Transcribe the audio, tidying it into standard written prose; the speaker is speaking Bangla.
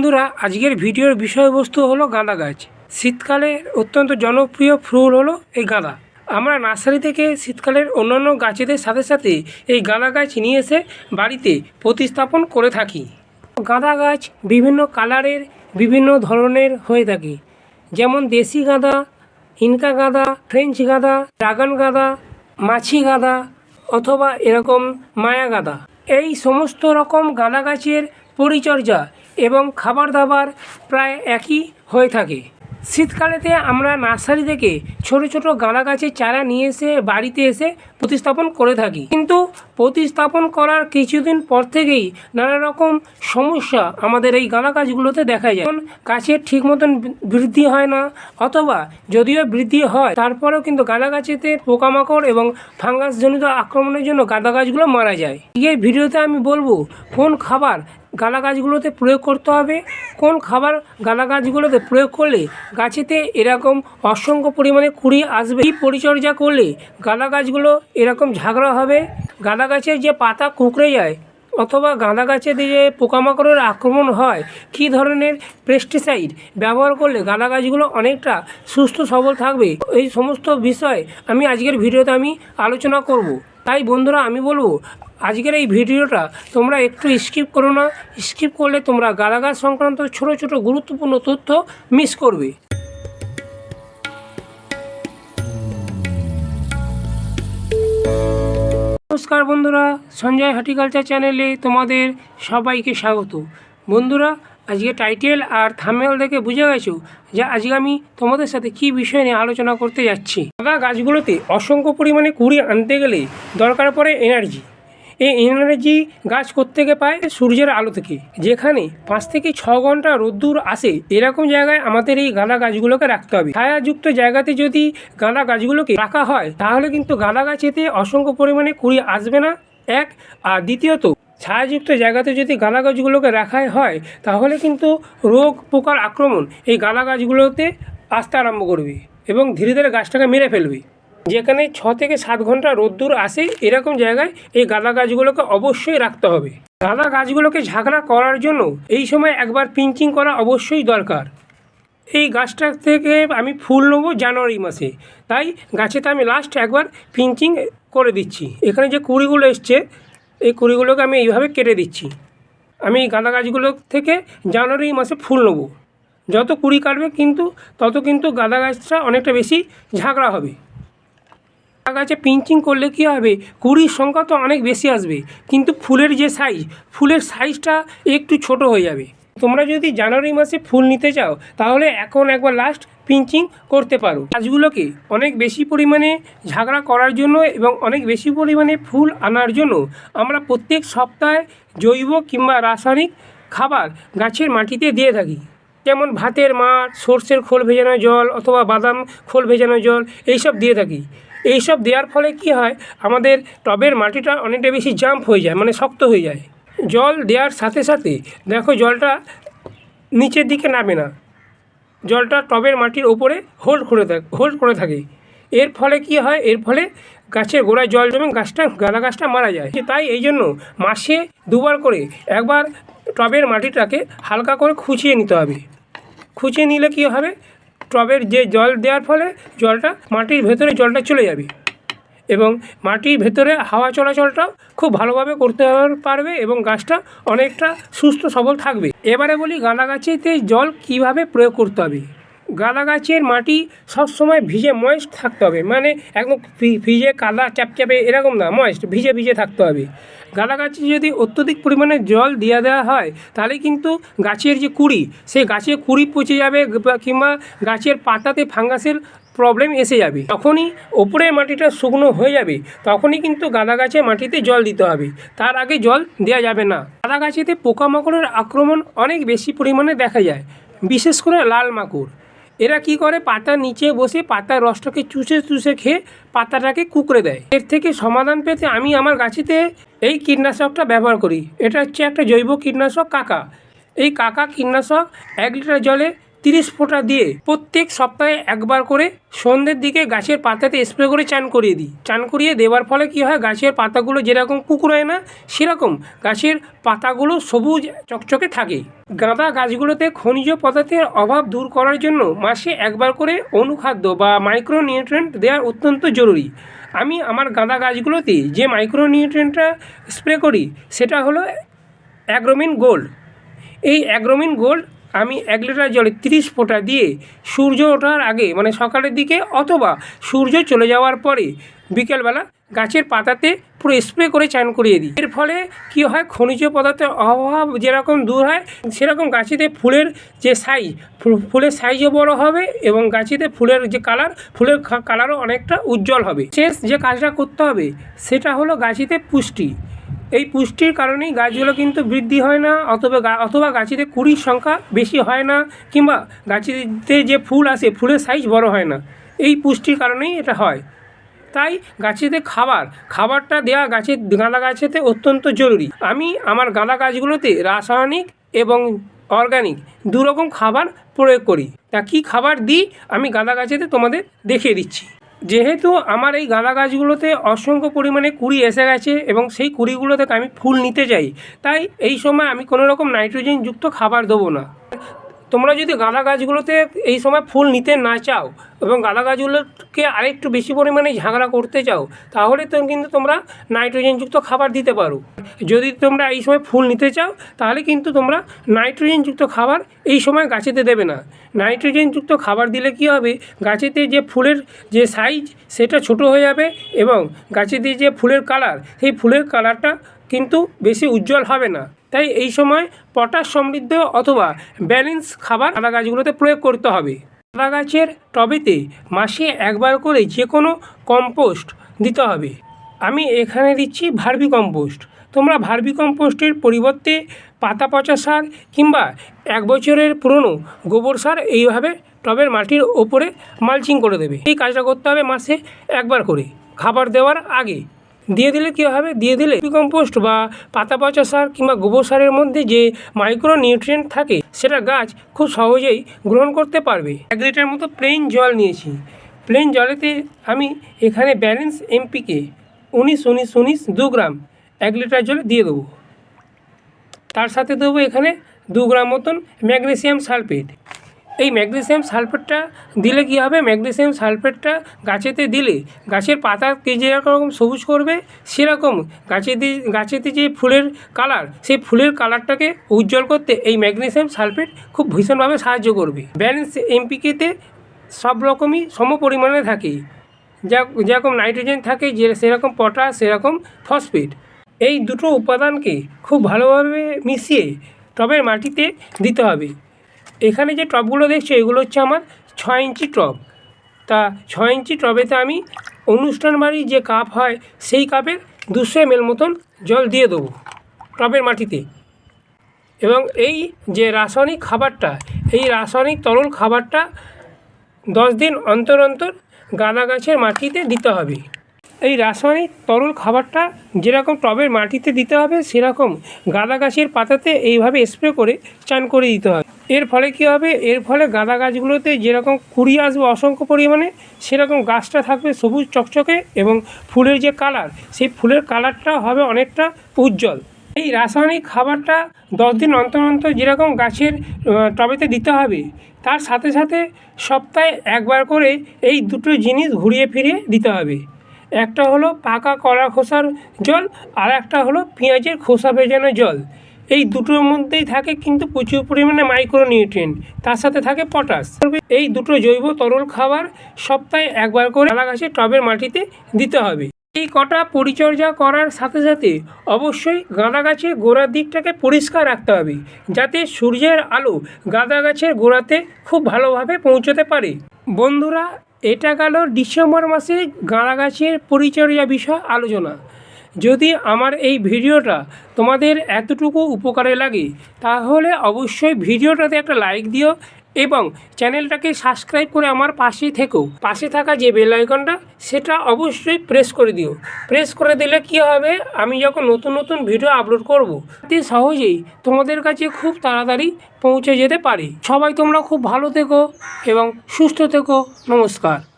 বন্ধুরা, আজকের ভিডিওর বিষয়বস্তু হলো গাঁদা গাছ। শীতকালে অত্যন্ত জনপ্রিয় ফুল হলো এই গাঁদা। আমরা নার্সারি থেকে শীতকালের অন্যান্য গাছেদের সাথে সাথে এই গাঁদা গাছ নিয়ে এসে বাড়িতে প্রতিস্থাপন করে থাকি। গাঁদা গাছ বিভিন্ন কালারের, বিভিন্ন ধরনের হয়ে থাকে, যেমন দেশি গাঁদা, ইনকা গাঁদা, ফ্রেঞ্চ গাঁদা, ড্রাগন গাঁদা, মাছি গাঁদা অথবা এরকম মায়া গাঁদা। এই সমস্ত রকম গাঁদা গাছের পরিচর্যা এবং খাবার দাবার প্রায় একই হয়ে থাকে। শীতকালেতে আমরা নার্সারি থেকে ছোট ছোট গাঁদা গাছের চারা নিয়ে এসে বাড়িতে এসে প্রতিস্থাপন করে থাকি, কিন্তু প্রতিস্থাপন করার কিছুদিন পর থেকেই নানা রকম সমস্যা আমাদের এই গাঁদা গাছগুলোতে দেখা যায়। গাছের ঠিক মতন বৃদ্ধি হয় না, অথবা যদিও বৃদ্ধি হয় তারপরেও কিন্তু গাঁদা গাছেতে পোকামাকড় এবং ফাঙ্গাসজনিত আক্রমণের জন্য গাঁদা গাছগুলো মারা যায়। এই ভিডিওতে আমি বলবো কোন খাবার গাঁদা গাছগুলোতে প্রয়োগ করতে হবে, কোন খাবার গাঁদা গাছগুলোতে প্রয়োগ করলে গাছেতে এরকম অসংখ্য পরিমাণে কুড়ি আসবে, কী পরিচর্যা করলে গাঁদা গাছগুলো এরকম ঝাগড়া হবে, গাঁদা গাছের যে পাতা কুঁকড়ে যায় অথবা গাঁদা গাছে যে পোকামাকড়ের আক্রমণ হয়, কী ধরনের পেস্টিসাইড ব্যবহার করলে গাঁদা গাছগুলো অনেকটা সুস্থ সবল থাকবে, এই সমস্ত বিষয় আমি আজকের ভিডিওতে আমি আলোচনা করব। তাই বন্ধুরা, আমি বলবো আজকের এই ভিডিওটা তোমরা একটু স্কিপ করো না। স্কিপ করলে তোমরা গাঁদা গাছ সংক্রান্ত ছোট ছোট গুরুত্বপূর্ণ তথ্য মিস করবে। নমস্কার বন্ধুরা, সঞ্জয় হর্টিকালচার চ্যানেলে তোমাদের সবাইকে স্বাগত। বন্ধুরা, আজকে টাইটেল আর থাম্বনেল দেখে বুঝে গেছো যে আজকে আমি তোমাদের সাথে কী বিষয় নিয়ে আলোচনা করতে যাচ্ছি। গাঁদা গাছগুলোতে অসংখ্য পরিমাণে কুড়ি আনতে গেলে দরকার পড়ে এনার্জি। এই এনার্জি গাছ কোত্থেকে পায়? সূর্যের আলো থেকে। যেখানে 5 থেকে 6 ঘন্টা রোদ্দুর আসে, এরকম জায়গায় আমাদের এই গাঁদা গাছগুলোকে রাখতে হবে। ছায়াযুক্ত জায়গাতে যদি গাঁদা গাছগুলোকে রাখা হয় তাহলে কিন্তু গাঁদা গাছেতে অসংখ্য পরিমাণে কুড়ি আসবে না, এক। আর দ্বিতীয়ত, ছায়াযুক্ত জায়গাতে যদি গাঁদা গাছগুলোকে রাখা হয় তাহলে কিন্তু রোগ পোকার আক্রমণ এই গাঁদা গাছগুলোতে আসতে আরম্ভ করবে এবং ধীরে ধীরে গাছটাকে মেরে ফেলবে। যেখানে 6 থেকে 7 ঘন্টা রোদ্দুর আসে, এরকম জায়গায় এই গাঁদা গাছগুলোকে অবশ্যই রাখতে হবে। গাঁদা গাছগুলোকে ঝাঁকড়া করার জন্য এই সময় একবার পিঞ্চিং করা অবশ্যই দরকার। এই গাছটা থেকে আমি ফুল নেবো জানুয়ারি মাসে, তাই গাছেতে আমি লাস্ট একবার পিঞ্চিং করে দিচ্ছি। এখানে যে কুড়িগুলো এসছে, এই কুড়িগুলোকে আমি এইভাবে কেটে দিচ্ছি। আমি এই গাঁদা গাছগুলো থেকে জানুয়ারি মাসে ফুল নেবো। যত কুড়ি কাটবে তত কিন্তু গাঁদা গাছটা অনেকটা বেশি ঝাঁকড়া হবে। গাঁদা গাছে পিঞ্চিং করলে কী হবে, কুড়ির সংখ্যা তো অনেক বেশি আসবে, কিন্তু ফুলের যে ফুলের সাইজটা একটু ছোট হয়ে যাবে। তোমরা যদি জানুয়ারি মাসে ফুল নিতে চাও তাহলে এখন একবার লাস্ট পিঞ্চিং করতে পারো। গাছগুলোকে অনেক বেশি পরিমাণে ঝাঁকড়া করার জন্য এবং অনেক বেশি পরিমাণে ফুল আনার জন্য আমরা প্রত্যেক সপ্তাহে জৈব কিংবা রাসায়নিক খাবার গাছের মাটিতে দিয়ে থাকি। যেমন ভাতের মাড়, সর্ষের খোল ভেজানো জল অথবা বাদাম খোল ভেজানো জল এইসব দিয়ে থাকি। এইসব দেওয়ার ফলে কি হয়, আমাদের টবের মাটিটা অনেকটা বেশি জাম্প হয়ে যায়, মানে শক্ত হয়ে যায়। জল দেওয়ার সাথে সাথে দেখো জলটা নিচের দিকে নামে না, জলটা টবের মাটির ওপরে হোল্ড করে থাকে। এর ফলে কি হয়, এর ফলে গাছের গোড়ায় জল জমে গাঁদা গাছটা মারা যায়। তাই এই জন্য মাসে 2 বার করে একবার টবের মাটিটাকে হালকা করে খুঁচিয়ে নিতে হবে। খুঁচিয়ে নিলে কী হবে, টবের যে জল দেওয়ার ফলে জলটা মাটির ভেতরে জলটা চলে যাবে এবং মাটির ভেতরে হাওয়া চলাচলটাও খুব ভালোভাবে করতে পারবে এবং গাছটা অনেকটা সুস্থ সবল থাকবে। এবারে বলি গাঁদা গাছেতে জল কিভাবে প্রয়োগ করতে হবে। গাঁদা গাছের মাটি সবসময় ভিজে ময়েস্ট থাকতে হবে, মানে একদম ভিজে কাদা চ্যাপচ্যাপে এরকম না, ময়েস্ট ভিজে ভিজে থাকতে হবে। গাঁদা গাছে যদি অত্যধিক পরিমাণে জল দেওয়া হয় তাহলে কিন্তু গাছের যে কুড়ি, সেই গাছের কুড়ি পচে যাবে কিংবা গাছের পাতাতে ফাঙ্গাসের প্রবলেম এসে যাবে। তখনই ওপরের মাটিটা শুকনো হয়ে যাবে, তখনই কিন্তু গাঁদা গাছের মাটিতে জল দিতে হবে, তার আগে জল দেওয়া যাবে না। গাঁদা গাছেতে পোকামাকড়ের আক্রমণ অনেক বেশি পরিমাণে দেখা যায়, বিশেষ করে লাল মাকড়। এরা কি করে, পাতার নিচে বসে পাতার রসটাকে চুষে খেয়ে পাতাটাকে কুঁকড়ে দেয়। এর থেকে সমাধান পেতে আমি আমার গাছেতে এই কীটনাশকটা ব্যবহার করি। এটা হচ্ছে একটা জৈব কীটনাশক কাকা। এই কাকা কীটনাশক 1 লিটার জলে 30 ফোঁটা দিয়ে প্রত্যেক সপ্তাহে একবার করে সন্ধ্যের দিকে গাছের পাতাতে স্প্রে করে চান করিয়ে দিই। চান করিয়ে দেওয়ার ফলে কী হয়, গাছের পাতাগুলো যেরকম কুঁকড়ায় না, সেরকম গাছের পাতাগুলো সবুজ চকচকে থাকে। গাঁদা গাছগুলোতে খনিজ পদার্থের অভাব দূর করার জন্য মাসে একবার করে অনুখাদ্য বা মাইক্রোনিউট্রিয়েন্ট দেওয়া অত্যন্ত জরুরি। আমি আমার গাঁদা গাছগুলোতে যে মাইক্রোনিউট্রিয়েন্টটা স্প্রে করি সেটা হলো অ্যাগ্রোমিন গোল্ড। এই অ্যাগ্রোমিন গোল্ড আমি 1 লিটার জলে 30 ফোঁটা দিয়ে সূর্য ওঠার আগে, মানে সকালের দিকে অথবা সূর্য চলে যাওয়ার পরে বিকেলবেলা গাছের পাতাতে পুরো স্প্রে করে চান করিয়ে দিই। এর ফলে কী হয়, খনিজ পদার্থের অভাব যেরকম দূর হয়, সেরকম গাছেতে ফুলের যে সাইজ, ফুলের সাইজও বড় হবে এবং গাছেতে ফুলের যে কালার, ফুলের কালারও অনেকটা উজ্জ্বল হবে। শেষ যে কাজটা করতে হবে সেটা হলো গাছেতে পুষ্টি। এই পুষ্টির কারণেই গাছগুলো কিন্তু বৃদ্ধি হয় না, অথবা গাছেতে কুড়ির সংখ্যা বেশি হয় না, কিংবা গাছেতে যে ফুল আসে ফুলের সাইজ বড় হয় না। এই পুষ্টির কারণেই এটা হয়। তাই গাছেতে খাবারটা দেওয়া গাঁদা গাছেতে অত্যন্ত জরুরি। আমি আমার গাঁদা গাছগুলোতে রাসায়নিক এবং অর্গানিক দুরকম খাবার প্রয়োগ করি। তা কী খাবার দিই আমি গাঁদা গাছেতে তোমাদের দেখিয়ে দিচ্ছি। যেহেতু আমার এই গাঁদা গাছগুলোতে অসংখ্য পরিমাণে কুড়ি এসে গেছে এবং সেই কুড়িগুলো থেকে আমি ফুল নিতে চাই, তাই এই সময় আমি কোনো রকম নাইট্রোজেনযুক্ত খাবার দেবো না। তোমরা যদি গাঁদা গাছগুলোতে এই সময় ফুল নিতে না চাও এবং গাঁদা গাছগুলোকে আরেকটু বেশি পরিমাণে ঝাঁকড়া করতে চাও, তাহলে তো কিন্তু তোমরা নাইট্রোজেনযুক্ত খাবার দিতে পারো। যদি তোমরা এই সময় ফুল নিতে চাও তাহলে কিন্তু তোমরা নাইট্রোজেনযুক্ত খাবার এই সময় গাছেতে দেবে না। নাইট্রোজেনযুক্ত খাবার দিলে কী হবে, গাছেতে যে ফুলের যে সাইজ সেটা ছোট হয়ে যাবে এবং গাছেতে যে ফুলের কালার, সেই ফুলের কালারটা কিন্তু বেশি উজ্জ্বল হবে না। তাই এই সময় পটাশ সমৃদ্ধ অথবা ব্যালেন্স খাবার গাঁদা গাছগুলোতে প্রয়োগ করতে হবে। গাঁদা গাছের টবেতে মাসে একবার করে যে কোনো কম্পোস্ট দিতে হবে। আমি এখানে দিচ্ছি ভার্মি কম্পোস্ট। তোমরা ভার্মি কম্পোস্টের পরিবর্তে পাতা পচা সার কিংবা 1 বছরের পুরনো গোবর সার এইভাবে টবের মাটির ওপরে মালচিং করে দেবে। এই কাজটা করতে হবে মাসে একবার করে খাবার দেওয়ার আগে। দিয়ে দিলে কী হবে, দিয়ে দিলে কম্পোস্ট বা পাতা পচা সার কিংবা গোবর সারের মধ্যে যে মাইক্রো নিউট্রিয়েন্ট থাকে সেটা গাছ খুব সহজেই গ্রহণ করতে পারবে। 1 লিটার মতো প্লেন জল নিয়েছি। প্লেন জলেতে আমি এখানে ব্যালেন্স এমপিকে 19-19-19 2 গ্রাম 1 লিটার জলে দিয়ে দেবো। তার সাথে দেবো এখানে 2 গ্রাম মতন ম্যাগনেসিয়াম সালফেট। এই ম্যাগনেসিয়াম সালফেটটা দিলে কী হবে, ম্যাগনেসিয়াম সালফেটটা গাছেতে দিলে গাছের পাতাকে যেরকম সবুজ করবে, সেরকম গাছেতে যে ফুলের কালার, সেই ফুলের কালারটাকে উজ্জ্বল করতে এই ম্যাগনেসিয়াম সালফেট খুব ভীষণভাবে সাহায্য করবে। ব্যালেন্স এমপিকেতে সব রকমই সম পরিমাণে থাকে, যেরকম নাইট্রোজেন থাকে, সেরকম পটাশ, সেরকম ফসফেট। এই দুটো উপাদানকে খুব ভালোভাবে মিশিয়ে টবের মাটিতে দিতে হবে। এখানে যে টবগুলো দেখছো এগুলো হচ্ছে আমার 6 ইঞ্চি টব। তা 6 ইঞ্চি টবেতে আমি অনুষ্ঠান বাড়ির যে কাপ হয় সেই কাপের 200 ml মতন জল দিয়ে দেবো টবের মাটিতে। এবং এই যে রাসায়নিক খাবারটা, এই রাসায়নিক তরল খাবারটা 10 দিন অন্তর অন্তর গাঁদা গাছের মাটিতে দিতে হবে। এই রাসায়নিক তরল খাবারটা যেরকম টবের মাটিতে দিতে হবে, সেরকম গাঁদা গাছের পাতাতে এইভাবে স্প্রে করে চান করে দিতে হবে। এর ফলে কী হবে, এর ফলে গাঁদা গাছগুলোতে যেরকম কুড়ি আসবে অসংখ্য পরিমাণে, সেরকম গাছটা থাকবে সবুজ চকচকে এবং ফুলের যে কালার, সেই ফুলের কালারটা হবে অনেকটা উজ্জ্বল। এই রাসায়নিক খাবারটা 10 দিন অন্তর অন্তর যেরকম গাছের টবেতে দিতে হবে, তার সাথে সাথে সপ্তাহে একবার করে এই দুটো জিনিস ঘুরিয়ে ফিরিয়ে দিতে হবে। একটা হলো পাকা কলা খোসার জল, আর একটা হলো পেঁয়াজের খোসা ভেজানো জল। এই দুটোর মধ্যেই থাকে কিন্তু প্রচুর পরিমাণে মাইক্রোনিউট্রিয়েন্ট, তার সাথে থাকে পটাশ। এই দুটো জৈব তরল খাবার সপ্তাহে একবার করে গাঁদা গাছের টবের মাটিতে দিতে হবে। এই কটা পরিচর্যা করার সাথে সাথে অবশ্যই গাঁদা গাছের গোড়ার দিকটাকে পরিষ্কার রাখতে হবে, যাতে সূর্যের আলো গাঁদা গাছের গোড়াতে খুব ভালোভাবে পৌঁছতে পারে। বন্ধুরা, এটা গেল ডিসেম্বর মাসে গাঁদা গাছের পরিচর্যা বিষয় আলোচনা। যদি আমার এই ভিডিওটা তোমাদের এতটুকু উপকারে লাগে তাহলে অবশ্যই ভিডিওটাতে একটা লাইক দিও এবং চ্যানেলটাকে সাবস্ক্রাইব করে আমার পাশে থেকো। পাশে থাকা যে বেল আইকনটা সেটা অবশ্যই প্রেস করে দিও। প্রেস করে দিলে কি হবে, আমি যখন নতুন নতুন ভিডিও আপলোড করব অতি সহজেই তোমাদের কাছে খুব তাড়াতাড়ি পৌঁছে যেতে পারে। সবাই তোমরা খুব ভালো থেকো এবং সুস্থ থেকো। নমস্কার।